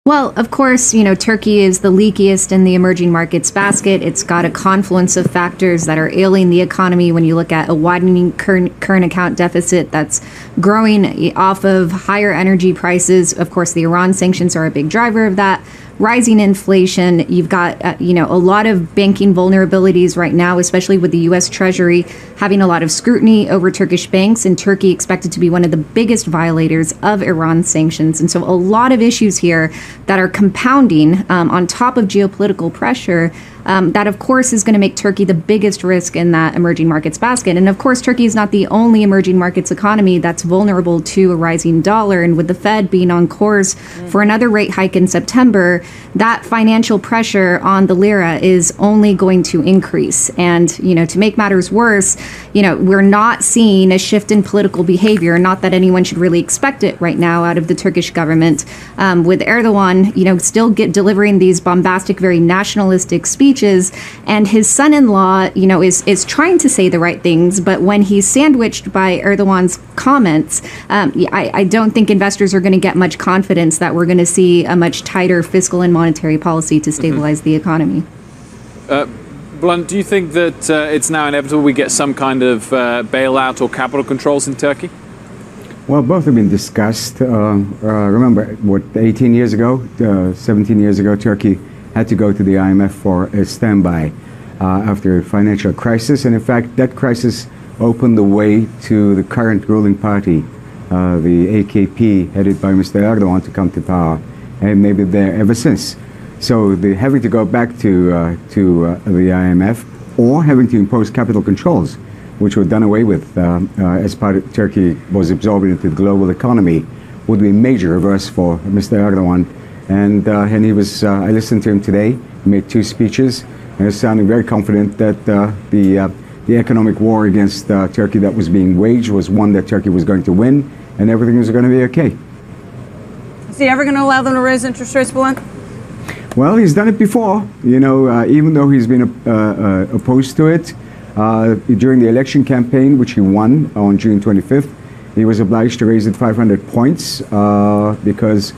Well, of course, Turkey is the leakiest in the emerging markets basket. It's got a confluence of factors that are ailing the economy when you look at a widening current account deficit that's growing off of higher energy prices. Of course, the Iran sanctions are a big driver of that. Rising inflation, you've got, a lot of banking vulnerabilities right now, especially with the U.S. Treasury having a lot of scrutiny over Turkish banks, and Turkey expected to be one of the biggest violators of Iran sanctions. And so a lot of issues here that are compounding on top of geopolitical pressure. That, of course, is going to make Turkey the biggest risk in that emerging markets basket. And, of course, Turkey is not the only emerging markets economy that's vulnerable to a rising dollar. And with the Fed being on course for another rate hike in September, that financial pressure on the lira is only going to increase. And, to make matters worse, we're not seeing a shift in political behavior, not that anyone should really expect it right now out of the Turkish government, with Erdogan, still delivering these bombastic, very nationalistic speeches. And his son-in-law, is trying to say the right things, but when he's sandwiched by Erdogan's comments, I don't think investors are going to get much confidence that we're going to see a much tighter fiscal and monetary policy to stabilize the economy. Blunt, do you think that it's now inevitable we get some kind of bailout or capital controls in Turkey? Well, both have been discussed. Remember, 18 years ago, 17 years ago, Turkey had to go to the IMF for a standby after a financial crisis. And in fact, that crisis opened the way to the current ruling party, the AKP, headed by Mr. Erdogan, to come to power. And maybe there ever since. So having to go back to the IMF, or having to impose capital controls, which were done away with as part of Turkey was absorbed into the global economy, would be a major reverse for Mr. Erdogan. And he was, I listened to him today. He made 2 speeches, and is sounding very confident that the economic war against Turkey that was being waged was one that Turkey was going to win, and everything was going to be okay. Is he ever going to allow them to raise interest rates, Blunt? Well, he's done it before. Even though he's been opposed to it during the election campaign, which he won on June 25th, he was obliged to raise it 500 points because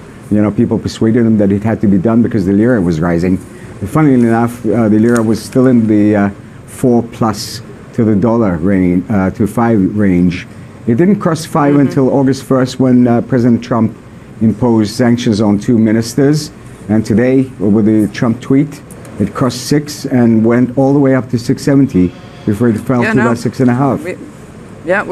people persuaded him that it had to be done because the lira was rising. Funnily enough, the lira was still in the 4+ to the dollar range, to 5 range. It didn't cross 5 until August 1st when President Trump imposed sanctions on 2 ministers. And today, with the Trump tweet, it crossed 6 and went all the way up to 670 before it fell to about 6.5.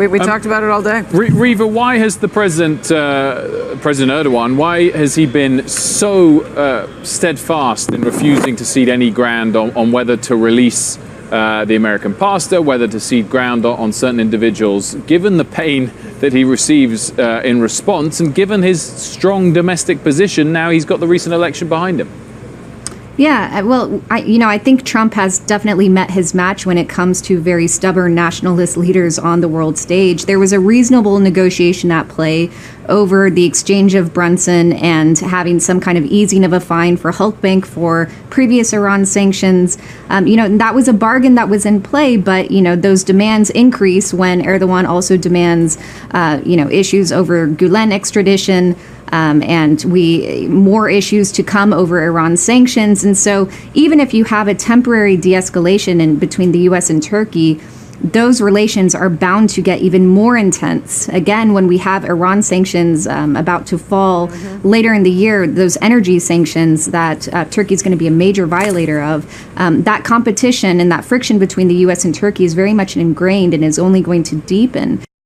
We talked about it all day. Riva, why has the President Erdogan, why has he been so steadfast in refusing to cede any ground on whether to release the American pastor, whether to cede ground on certain individuals, given the pain that he receives in response, and given his strong domestic position? Now he's got the recent election behind him. Yeah, well, I think Trump has definitely met his match when it comes to very stubborn nationalist leaders on the world stage. There was a reasonable negotiation at play over the exchange of Brunson and having some kind of easing of a fine for Hulk Bank for previous Iran sanctions. That was a bargain that was in play, but, those demands increase when Erdogan also demands, issues over Gulen extradition, and more issues to come over Iran sanctions. And so even if you have a temporary de-escalation between the U.S. and Turkey, those relations are bound to get even more intense. Again, when we have Iran sanctions about to fall later in the year, those energy sanctions that Turkey is going to be a major violator of, that competition and that friction between the U.S. and Turkey is very much ingrained and is only going to deepen.